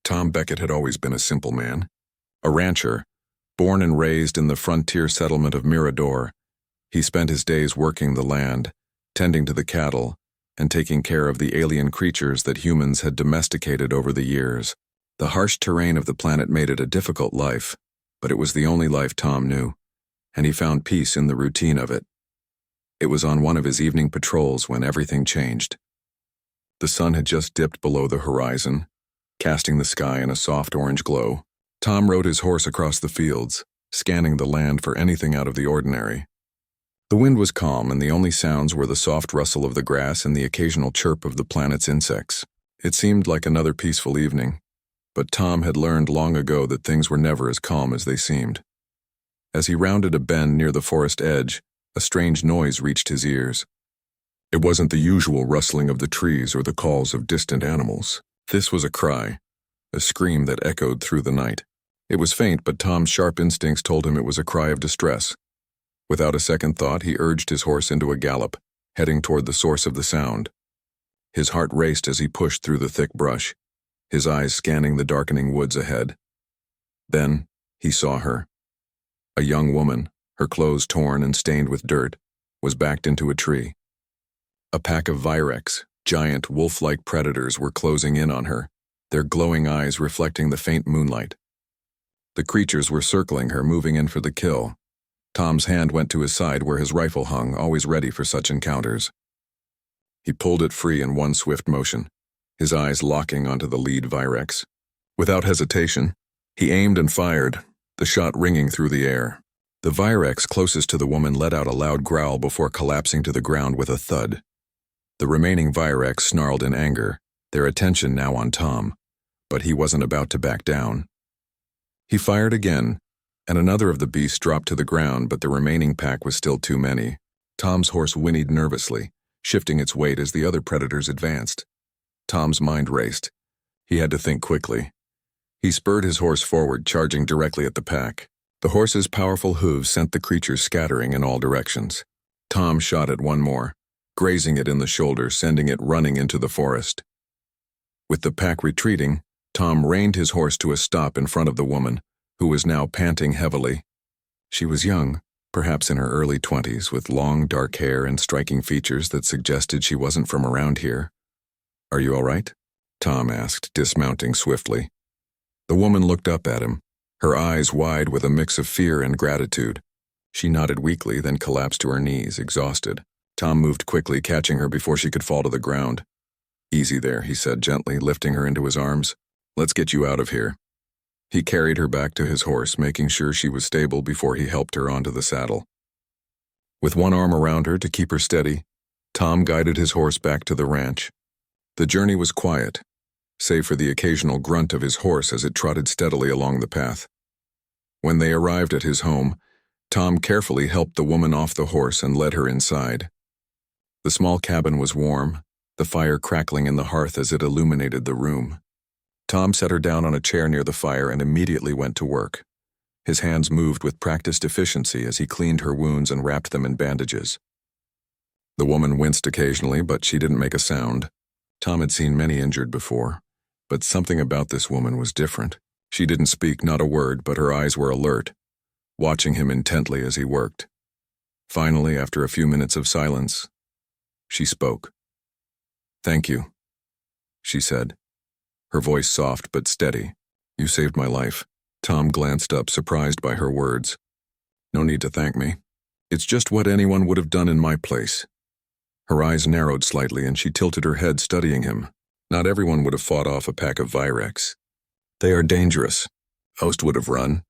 Tom Beckett had always been a simple man. A rancher, born and raised in the frontier settlement of Mirador, he spent his days working the land, tending to the cattle, and taking care of the alien creatures that humans had domesticated over the years. The harsh terrain of the planet made it a difficult life, but it was the only life Tom knew, and he found peace in the routine of it. It was on one of his evening patrols when everything changed. The sun had just dipped below the horizon, casting the sky in a soft orange glow. Tom rode his horse across the fields, scanning the land for anything out of the ordinary. The wind was calm, and the only sounds were the soft rustle of the grass and the occasional chirp of the planet's insects. It seemed like another peaceful evening, but Tom had learned long ago that things were never as calm as they seemed. As he rounded a bend near the forest edge, a strange noise reached his ears. It wasn't the usual rustling of the trees or the calls of distant animals. This was a cry, a scream that echoed through the night. It was faint, but Tom's sharp instincts told him it was a cry of distress. Without a second thought, he urged his horse into a gallop, heading toward the source of the sound. His heart raced as he pushed through the thick brush, his eyes scanning the darkening woods ahead. Then, he saw her. A young woman, her clothes torn and stained with dirt, was backed into a tree. A pack of virex, giant wolf-like predators, were closing in on her, their glowing eyes reflecting the faint moonlight. The creatures were circling her, moving in for the kill. Tom's hand went to his side where his rifle hung, always ready for such encounters. He pulled it free in one swift motion, his eyes locking onto the lead virex. Without hesitation, he aimed and fired, the shot ringing through the air. The virex closest to the woman let out a loud growl before collapsing to the ground with a thud. The remaining virex snarled in anger, their attention now on Tom, but he wasn't about to back down. He fired again, and another of the beasts dropped to the ground, but the remaining pack was still too many. Tom's horse whinnied nervously, shifting its weight as the other predators advanced. Tom's mind raced. He had to think quickly. He spurred his horse forward, charging directly at the pack. The horse's powerful hooves sent the creatures scattering in all directions. Tom shot at one more, grazing it in the shoulder, sending it running into the forest. With the pack retreating, Tom reined his horse to a stop in front of the woman, who was now panting heavily. She was young, perhaps in her early 20s, with long, dark hair and striking features that suggested she wasn't from around here. "Are you all right?" Tom asked, dismounting swiftly. The woman looked up at him, her eyes wide with a mix of fear and gratitude. She nodded weakly, then collapsed to her knees, exhausted. Tom moved quickly, catching her before she could fall to the ground. "Easy there," he said gently, lifting her into his arms. "Let's get you out of here." He carried her back to his horse, making sure she was stable before he helped her onto the saddle. With one arm around her to keep her steady, Tom guided his horse back to the ranch. The journey was quiet, save for the occasional grunt of his horse as it trotted steadily along the path. When they arrived at his home, Tom carefully helped the woman off the horse and led her inside. The small cabin was warm, the fire crackling in the hearth as it illuminated the room. Tom set her down on a chair near the fire and immediately went to work. His hands moved with practiced efficiency as he cleaned her wounds and wrapped them in bandages. The woman winced occasionally, but she didn't make a sound. Tom had seen many injured before, but something about this woman was different. She didn't speak, not a word, but her eyes were alert, watching him intently as he worked. Finally, after a few minutes of silence, she spoke. "Thank you," she said, her voice soft but steady. "You saved my life." Tom glanced up, surprised by her words. "No need to thank me. It's just what anyone would have done in my place." Her eyes narrowed slightly and she tilted her head, studying him. Not everyone would have fought off a pack of virex. "They are dangerous. Most would have run."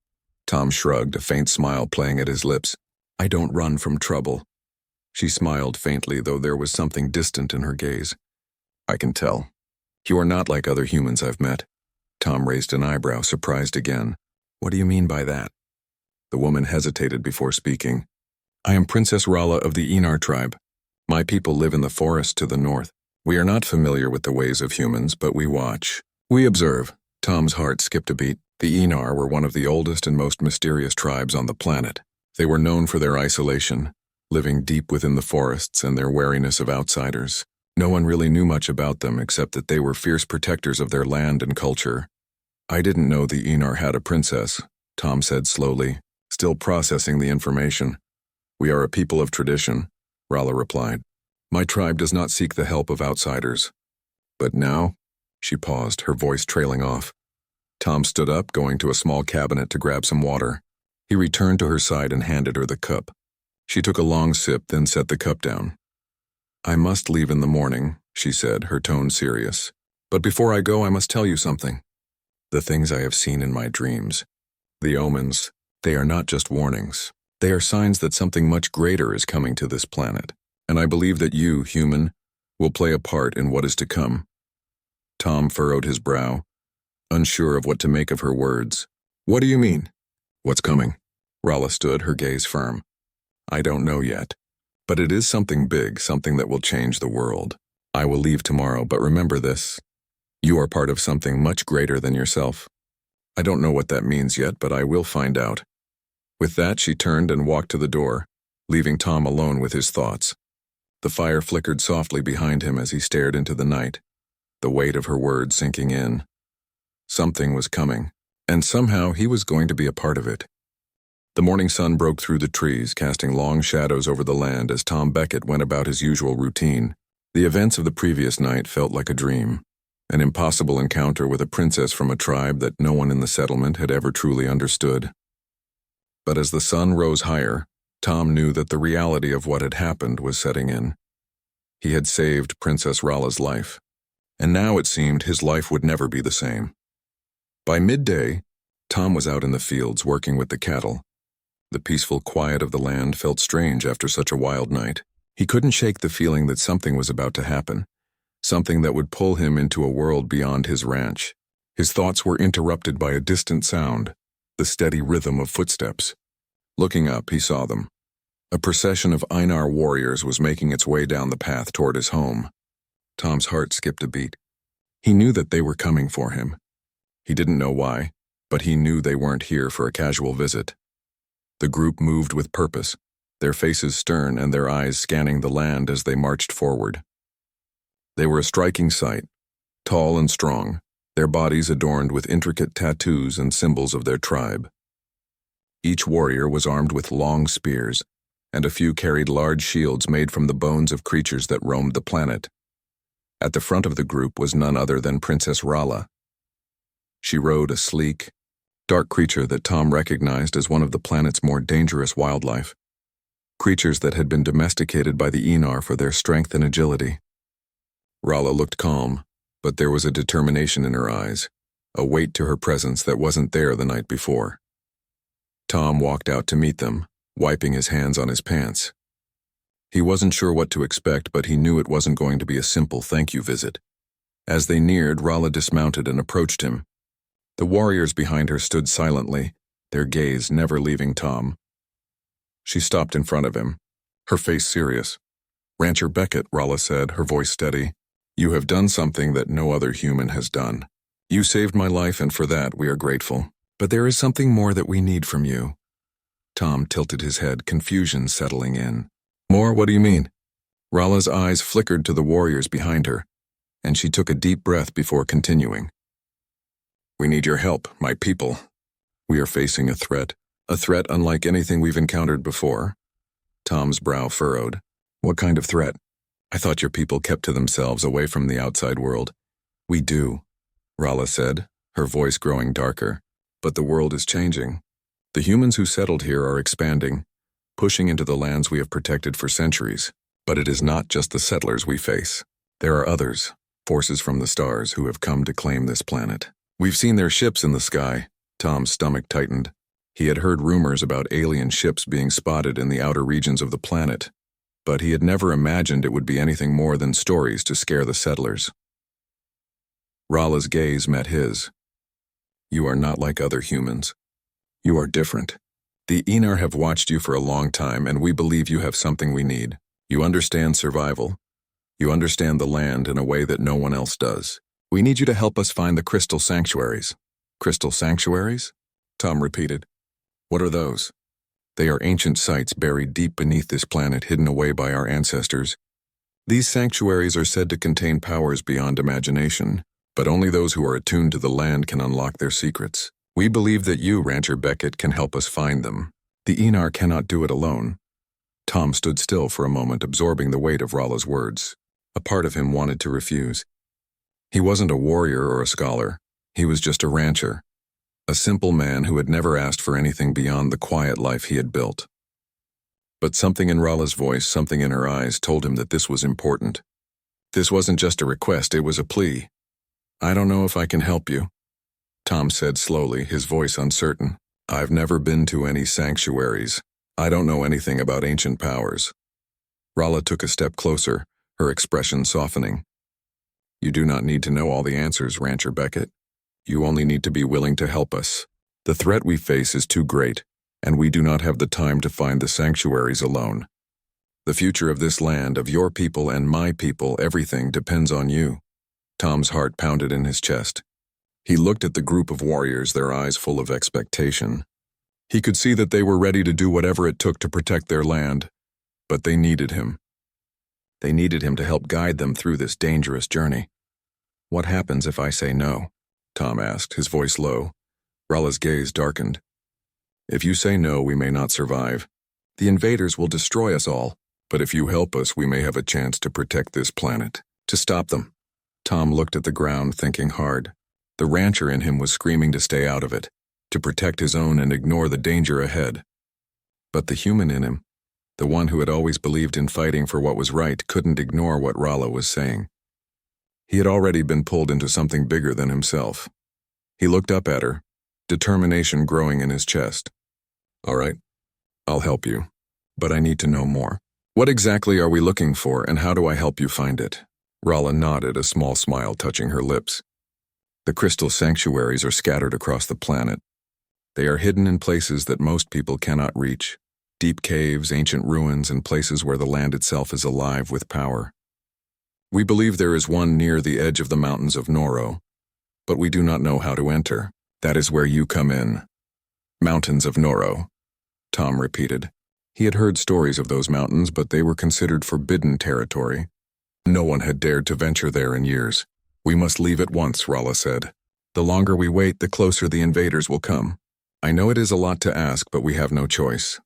Tom shrugged, a faint smile playing at his lips. "I don't run from trouble." She smiled faintly, though there was something distant in her gaze. "I can tell. You are not like other humans I've met." Tom raised an eyebrow, surprised again. "What do you mean by that?" The woman hesitated before speaking. "I am Princess Rala of the Enar tribe. My people live in the forest to the north. We are not familiar with the ways of humans, but we watch. We observe." Tom's heart skipped a beat. The Enar were one of the oldest and most mysterious tribes on the planet. They were known for their isolation, living deep within the forests, and their wariness of outsiders. No one really knew much about them except that they were fierce protectors of their land and culture. I didn't know the Enar had a princess, Tom said slowly, still processing the information. We are a people of tradition, Rala replied. My tribe does not seek the help of outsiders. But now? She paused, her voice trailing off. Tom stood up, going to a small cabinet to grab some water. He returned to her side and handed her the cup. She took a long sip, then set the cup down. I must leave in the morning, she said, her tone serious. But before I go, I must tell you something. The things I have seen in my dreams, the omens, they are not just warnings. They are signs that something much greater is coming to this planet, and I believe that you, human, will play a part in what is to come. Tom furrowed his brow, unsure of what to make of her words. What do you mean? What's coming? Rala stood, her gaze firm. I don't know yet, but it is something big, something that will change the world. I will leave tomorrow, but remember this. You are part of something much greater than yourself. I don't know what that means yet, but I will find out. With that, she turned and walked to the door, leaving Tom alone with his thoughts. The fire flickered softly behind him as he stared into the night, the weight of her words sinking in. Something was coming, and somehow he was going to be a part of it. The morning sun broke through the trees, casting long shadows over the land as Tom Beckett went about his usual routine. The events of the previous night felt like a dream, an impossible encounter with a princess from a tribe that no one in the settlement had ever truly understood. But as the sun rose higher, Tom knew that the reality of what had happened was setting in. He had saved Princess Rala's life, and now it seemed his life would never be the same. By midday, Tom was out in the fields working with the cattle. The peaceful quiet of the land felt strange after such a wild night. He couldn't shake the feeling that something was about to happen, something that would pull him into a world beyond his ranch. His thoughts were interrupted by a distant sound, the steady rhythm of footsteps. Looking up, he saw them. A procession of Einar warriors was making its way down the path toward his home. Tom's heart skipped a beat. He knew that they were coming for him. He didn't know why, but he knew they weren't here for a casual visit. The group moved with purpose, their faces stern and their eyes scanning the land as they marched forward. They were a striking sight, tall and strong, their bodies adorned with intricate tattoos and symbols of their tribe. Each warrior was armed with long spears, and a few carried large shields made from the bones of creatures that roamed the planet. At the front of the group was none other than Princess Rala. She rode a sleek, dark creature that Tom recognized as one of the planet's more dangerous wildlife, creatures that had been domesticated by the Enar for their strength and agility. Rala looked calm, but there was a determination in her eyes, a weight to her presence that wasn't there the night before. Tom walked out to meet them, wiping his hands on his pants. He wasn't sure what to expect, but he knew it wasn't going to be a simple thank-you visit. As they neared, Rala dismounted and approached him. The warriors behind her stood silently, their gaze never leaving Tom. She stopped in front of him, her face serious. Rancher Beckett, Rala said, her voice steady. You have done something that no other human has done. You saved my life, and for that we are grateful. But there is something more that we need from you. Tom tilted his head, confusion settling in. More? What do you mean? Rala's eyes flickered to the warriors behind her, and she took a deep breath before continuing. We need your help, my people. We are facing a threat unlike anything we've encountered before. Tom's brow furrowed. What kind of threat? I thought your people kept to themselves, away from the outside world. We do, Rala said, her voice growing darker. But the world is changing. The humans who settled here are expanding, pushing into the lands we have protected for centuries. But it is not just the settlers we face. There are others, forces from the stars, who have come to claim this planet. We've seen their ships in the sky. Tom's stomach tightened. He had heard rumors about alien ships being spotted in the outer regions of the planet, but he had never imagined it would be anything more than stories to scare the settlers. Rala's gaze met his. You are not like other humans. You are different. The Enar have watched you for a long time, and we believe you have something we need. You understand survival. You understand the land in a way that no one else does. We need you to help us find the crystal sanctuaries. Crystal sanctuaries? Tom repeated. What are those? They are ancient sites buried deep beneath this planet, hidden away by our ancestors. These sanctuaries are said to contain powers beyond imagination, but only those who are attuned to the land can unlock their secrets. We believe that you, Rancher Beckett, can help us find them. The Enar cannot do it alone. Tom stood still for a moment, absorbing the weight of Rolla's words. A part of him wanted to refuse. He wasn't a warrior or a scholar. He was just a rancher. A simple man who had never asked for anything beyond the quiet life he had built. But something in Rolla's voice, something in her eyes, told him that this was important. This wasn't just a request, it was a plea. I don't know if I can help you, Tom said slowly, his voice uncertain. I've never been to any sanctuaries. I don't know anything about ancient powers. Rolla took a step closer, her expression softening. You do not need to know all the answers, Rancher Beckett. You only need to be willing to help us. The threat we face is too great, and we do not have the time to find the sanctuaries alone. The future of this land, of your people and my people, everything depends on you. Tom's heart pounded in his chest. He looked at the group of warriors, their eyes full of expectation. He could see that they were ready to do whatever it took to protect their land, but they needed him. They needed him to help guide them through this dangerous journey. What happens if I say no? Tom asked, his voice low. Rolla's gaze darkened. If you say no, we may not survive. The invaders will destroy us all, but if you help us, we may have a chance to protect this planet, to stop them. Tom looked at the ground, thinking hard. The rancher in him was screaming to stay out of it, to protect his own and ignore the danger ahead. But the human in him, the one who had always believed in fighting for what was right, couldn't ignore what Rolla was saying. He had already been pulled into something bigger than himself. He looked up at her, determination growing in his chest. All right, I'll help you, but I need to know more. What exactly are we looking for, and how do I help you find it? Rolla nodded, a small smile touching her lips. The crystal sanctuaries are scattered across the planet. They are hidden in places that most people cannot reach. Deep caves, ancient ruins, and places where the land itself is alive with power. We believe there is one near the edge of the mountains of Noro, but we do not know how to enter. That is where you come in. Mountains of Noro, Tom repeated. He had heard stories of those mountains, but they were considered forbidden territory. No one had dared to venture there in years. We must leave at once, Rolla said. The longer we wait, the closer the invaders will come. I know it is a lot to ask, but we have no choice.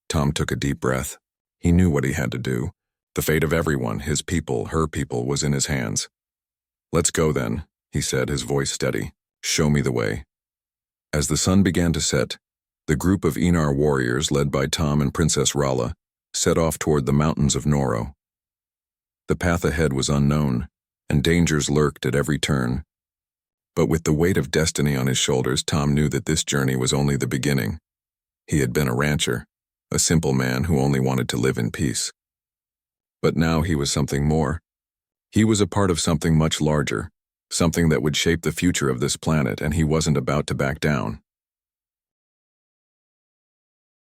Tom took a deep breath. He knew what he had to do. The fate of everyone, his people, her people, was in his hands. Let's go then, he said, his voice steady. Show me the way. As the sun began to set, the group of Enar warriors, led by Tom and Princess Rolla, set off toward the mountains of Noro. The path ahead was unknown, and dangers lurked at every turn. But with the weight of destiny on his shoulders, Tom knew that this journey was only the beginning. He had been a rancher, a simple man who only wanted to live in peace. But now he was something more. He was a part of something much larger, something that would shape the future of this planet, and he wasn't about to back down.